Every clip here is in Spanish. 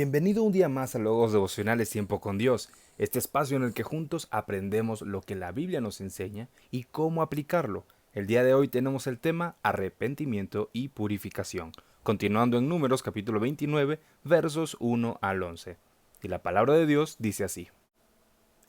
Bienvenido un día más a Logos Devocionales Tiempo con Dios, este espacio en el que juntos aprendemos lo que la Biblia nos enseña y cómo aplicarlo. El día de hoy tenemos el tema arrepentimiento y purificación, continuando en Números capítulo 29, versos 1 al 11. Y la palabra de Dios dice así: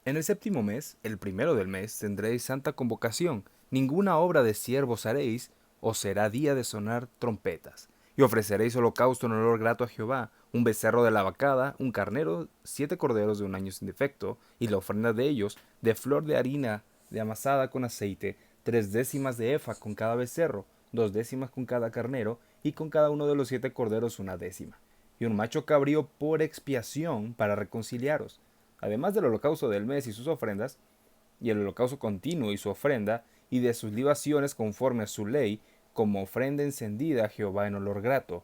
En el séptimo mes, el primero del mes, tendréis santa convocación. Ninguna obra de siervos haréis, os será día de sonar trompetas. Y ofreceréis holocausto en olor grato a Jehová, un becerro de la vacada, un carnero, 7 corderos de un año sin defecto, y la ofrenda de ellos, de flor de harina de amasada con aceite, 3 décimas de efa con cada becerro, 2 décimas con cada carnero, y con cada uno de los 7 corderos 1 décima. Y un macho cabrío por expiación para reconciliaros. Además del holocausto del mes y sus ofrendas, y el holocausto continuo y su ofrenda, y de sus libaciones conforme a su ley, como ofrenda encendida a Jehová en olor grato.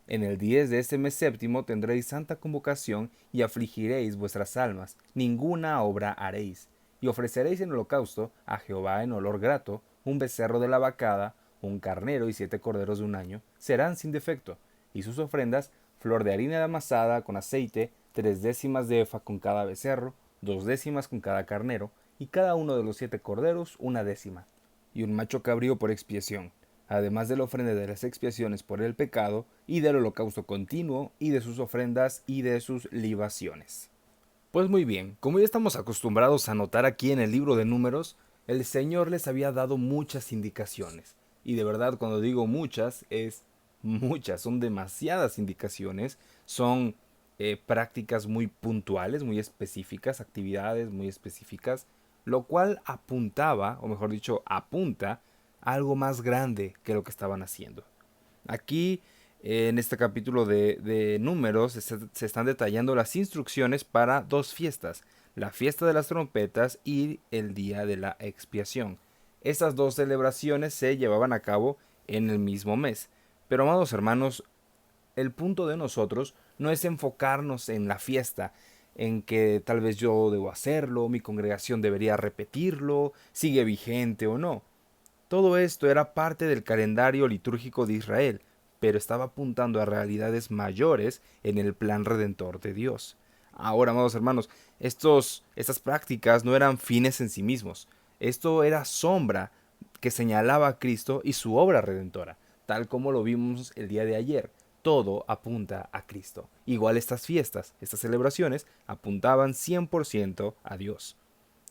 En el 10 de este mes séptimo tendréis santa convocación y afligiréis vuestras almas, ninguna obra haréis. Y ofreceréis en holocausto a Jehová en olor grato un becerro de la vacada, un carnero y 7 corderos de un año, serán sin defecto, y sus ofrendas, flor de harina de amasada con aceite, 3 décimas de efa con cada becerro, 2 décimas con cada carnero, y cada uno de los 7 corderos 1 décima, y un macho cabrío por expiación, además de la ofrenda de las expiaciones por el pecado, y del holocausto continuo, y de sus ofrendas y de sus libaciones. Pues muy bien, como ya estamos acostumbrados a notar aquí en el libro de Números, el Señor les había dado muchas indicaciones. Y de verdad, cuando digo muchas, es muchas, son demasiadas indicaciones, son prácticas muy puntuales, muy específicas, actividades muy específicas, lo cual apuntaba, o mejor dicho, apunta a algo más grande que lo que estaban haciendo. Aquí, en este capítulo de Números, se están detallando las instrucciones para dos fiestas, la fiesta de las trompetas y el día de la expiación. Estas dos celebraciones se llevaban a cabo en el mismo mes. Pero amados hermanos, el punto de nosotros no es enfocarnos en la fiesta, en que tal vez yo debo hacerlo, mi congregación debería repetirlo, sigue vigente o no. Todo esto era parte del calendario litúrgico de Israel, pero estaba apuntando a realidades mayores en el plan redentor de Dios. Ahora, amados hermanos, estas prácticas no eran fines en sí mismos. Esto era sombra que señalaba a Cristo y su obra redentora, tal como lo vimos el día de ayer. Todo apunta a Cristo. Igual estas fiestas, estas celebraciones, apuntaban 100% a Dios.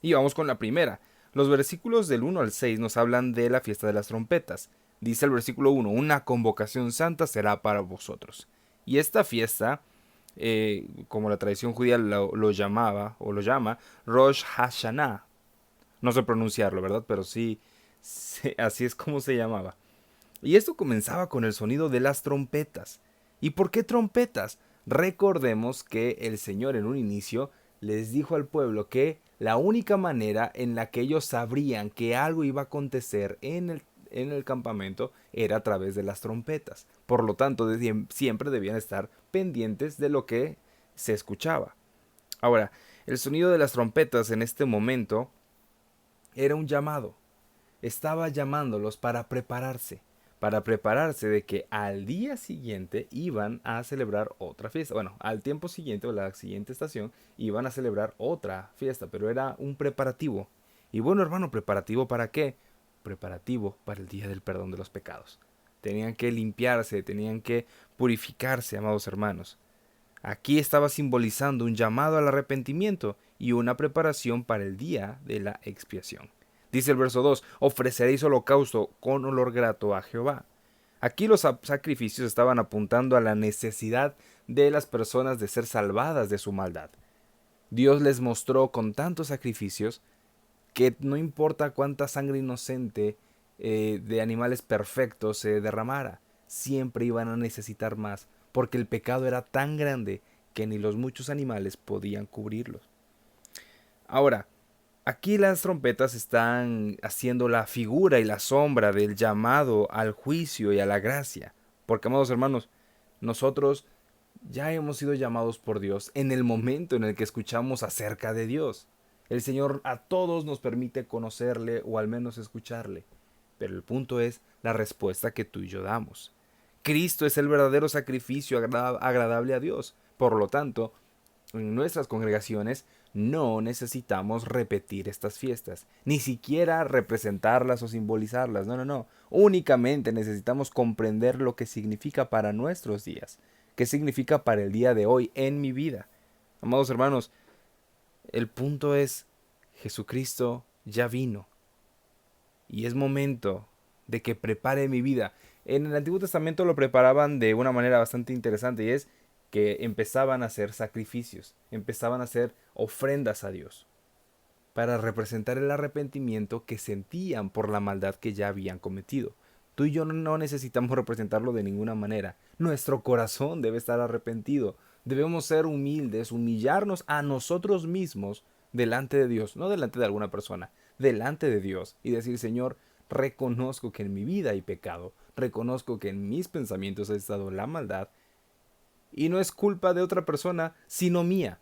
Y vamos con la primera. Los versículos del 1 al 6 nos hablan de la fiesta de las trompetas. Dice el versículo 1: una convocación santa será para vosotros. Y esta fiesta, como la tradición judía lo llamaba o lo llama, Rosh Hashanah. No sé pronunciarlo, ¿verdad? Pero sí, así es como se llamaba. Y esto comenzaba con el sonido de las trompetas. ¿Y por qué trompetas? Recordemos que el Señor en un inicio les dijo al pueblo que la única manera en la que ellos sabrían que algo iba a acontecer en el campamento era a través de las trompetas. Por lo tanto, siempre debían estar pendientes de lo que se escuchaba. Ahora, el sonido de las trompetas en este momento era un llamado. Estaba llamándolos para prepararse de que al día siguiente iban a celebrar otra fiesta. Bueno, al tiempo siguiente o la siguiente estación iban a celebrar otra fiesta, pero era un preparativo. Y bueno, hermano, ¿preparativo para qué? Preparativo para el día del perdón de los pecados. Tenían que limpiarse, tenían que purificarse, amados hermanos. Aquí estaba simbolizando un llamado al arrepentimiento y una preparación para el día de la expiación. Dice el verso 2: ofreceréis holocausto con olor grato a Jehová. Aquí los sacrificios estaban apuntando a la necesidad de las personas de ser salvadas de su maldad. Dios les mostró con tantos sacrificios que no importa cuánta sangre inocente de animales perfectos se derramara, siempre iban a necesitar más, porque el pecado era tan grande que ni los muchos animales podían cubrirlos. Ahora, aquí las trompetas están haciendo la figura y la sombra del llamado al juicio y a la gracia. Porque, amados hermanos, nosotros ya hemos sido llamados por Dios en el momento en el que escuchamos acerca de Dios. El Señor a todos nos permite conocerle o al menos escucharle. Pero el punto es la respuesta que tú y yo damos. Cristo es el verdadero sacrificio agradable a Dios, Por lo tanto, en nuestras congregaciones no necesitamos repetir estas fiestas, ni siquiera representarlas o simbolizarlas. No, no, no. Únicamente necesitamos comprender lo que significa para nuestros días, qué significa para el día de hoy en mi vida. Amados hermanos, el punto es, Jesucristo ya vino y es momento de que prepare mi vida. En el Antiguo Testamento lo preparaban de una manera bastante interesante y es que empezaban a hacer sacrificios, empezaban a hacer ofrendas a Dios para representar el arrepentimiento que sentían por la maldad que ya habían cometido. Tú y yo no necesitamos representarlo de ninguna manera. Nuestro corazón debe estar arrepentido. Debemos ser humildes, humillarnos a nosotros mismos delante de Dios, no delante de alguna persona, delante de Dios y decir, Señor, reconozco que en mi vida hay pecado, reconozco que en mis pensamientos ha estado la maldad y no es culpa de otra persona, sino mía.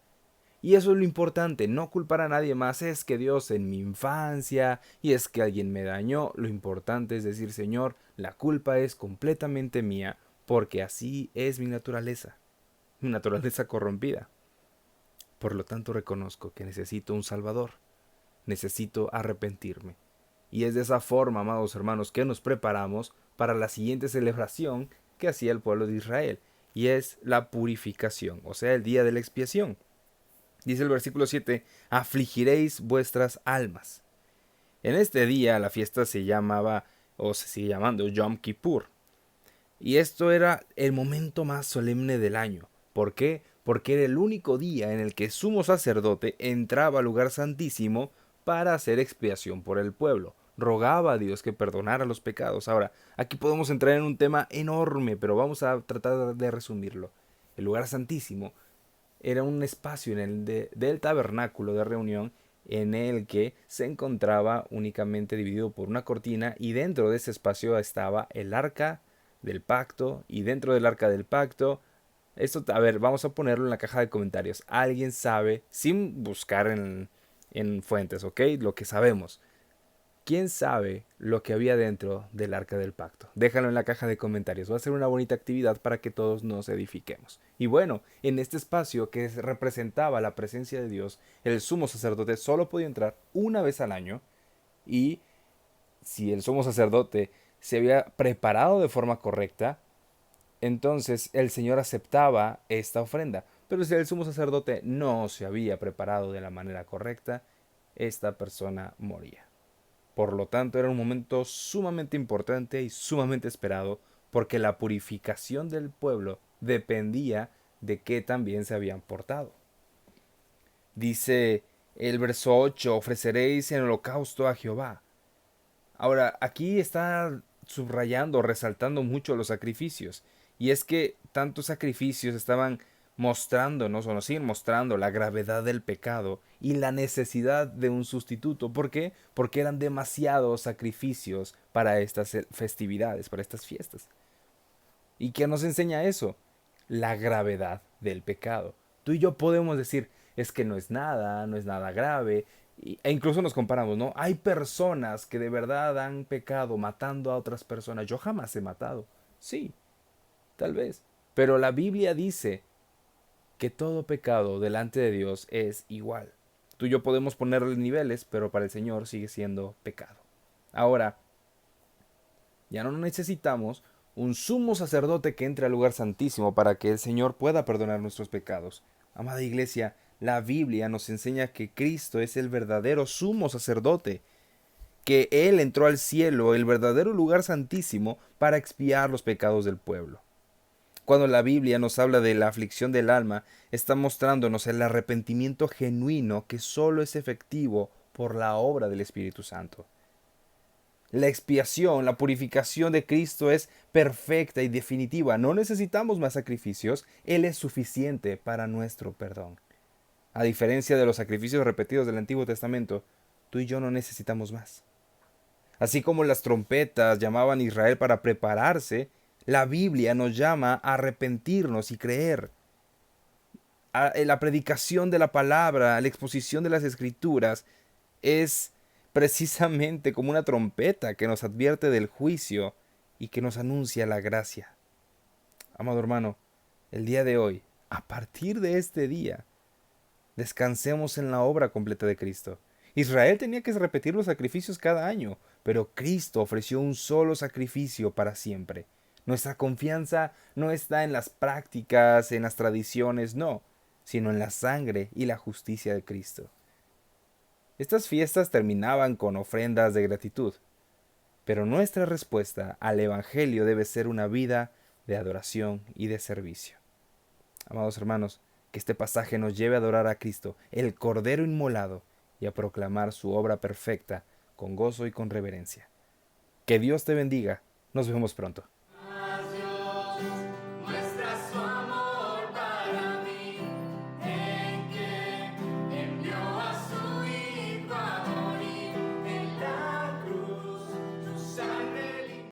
Y eso es lo importante, no culpar a nadie más. Es que Dios en mi infancia y es que alguien me dañó. Lo importante es decir, Señor, la culpa es completamente mía porque así es mi naturaleza corrompida. Por lo tanto reconozco que necesito un Salvador, necesito arrepentirme. Y es de esa forma, amados hermanos, que nos preparamos para la siguiente celebración que hacía el pueblo de Israel, y es la purificación, o sea, el día de la expiación. Dice el versículo 7, afligiréis vuestras almas. En este día la fiesta se llamaba, o se sigue llamando, Yom Kippur. Y esto era el momento más solemne del año. ¿Por qué? Porque era el único día en el que el sumo sacerdote entraba al lugar santísimo para hacer expiación por el pueblo. Rogaba a Dios que perdonara los pecados. Ahora, aquí podemos entrar en un tema enorme, pero vamos a tratar de resumirlo. El lugar santísimo era un espacio en del tabernáculo de reunión en el que se encontraba únicamente dividido por una cortina y dentro de ese espacio estaba el arca del pacto y dentro del arca del pacto, esto, a ver, vamos a ponerlo en la caja de comentarios. Alguien sabe, sin buscar en fuentes, ¿ok? Lo que sabemos. ¿Quién sabe lo que había dentro del arca del pacto? Déjalo en la caja de comentarios. Va a ser una bonita actividad para que todos nos edifiquemos. Y bueno, en este espacio que representaba la presencia de Dios, el sumo sacerdote solo podía entrar una vez al año y si el sumo sacerdote se había preparado de forma correcta, entonces el Señor aceptaba esta ofrenda. Pero si el sumo sacerdote no se había preparado de la manera correcta, esta persona moría. Por lo tanto, era un momento sumamente importante y sumamente esperado, porque la purificación del pueblo dependía de qué también se habían portado. Dice el verso 8, ofreceréis en holocausto a Jehová. Ahora, aquí está subrayando, resaltando mucho los sacrificios. Y es que tantos sacrificios estaban mostrándonos, o nos siguen mostrando, la gravedad del pecado y la necesidad de un sustituto. ¿Por qué? Porque eran demasiados sacrificios para estas festividades, para estas fiestas. ¿Y qué nos enseña eso? La gravedad del pecado. Tú y yo podemos decir, es que no es nada, no es nada grave, e incluso nos comparamos, ¿no? Hay personas que de verdad han pecado matando a otras personas. Yo jamás he matado. Sí, tal vez. Pero la Biblia dice que todo pecado delante de Dios es igual. Tú y yo podemos ponerle niveles, pero para el Señor sigue siendo pecado. Ahora, ya no necesitamos un sumo sacerdote que entre al lugar santísimo para que el Señor pueda perdonar nuestros pecados. Amada iglesia, la Biblia nos enseña que Cristo es el verdadero sumo sacerdote, que Él entró al cielo, el verdadero lugar santísimo, para expiar los pecados del pueblo. Cuando la Biblia nos habla de la aflicción del alma, está mostrándonos el arrepentimiento genuino que solo es efectivo por la obra del Espíritu Santo. La expiación, la purificación de Cristo es perfecta y definitiva. No necesitamos más sacrificios. Él es suficiente para nuestro perdón. A diferencia de los sacrificios repetidos del Antiguo Testamento, tú y yo no necesitamos más. Así como las trompetas llamaban a Israel para prepararse, la Biblia nos llama a arrepentirnos y creer. La predicación de la palabra, la exposición de las escrituras es precisamente como una trompeta que nos advierte del juicio y que nos anuncia la gracia. Amado hermano, el día de hoy, a partir de este día, descansemos en la obra completa de Cristo. Israel tenía que repetir los sacrificios cada año, pero Cristo ofreció un solo sacrificio para siempre. Nuestra confianza no está en las prácticas, en las tradiciones, no, sino en la sangre y la justicia de Cristo. Estas fiestas terminaban con ofrendas de gratitud, pero nuestra respuesta al Evangelio debe ser una vida de adoración y de servicio. Amados hermanos, que este pasaje nos lleve a adorar a Cristo, el Cordero inmolado, y a proclamar su obra perfecta con gozo y con reverencia. Que Dios te bendiga. Nos vemos pronto.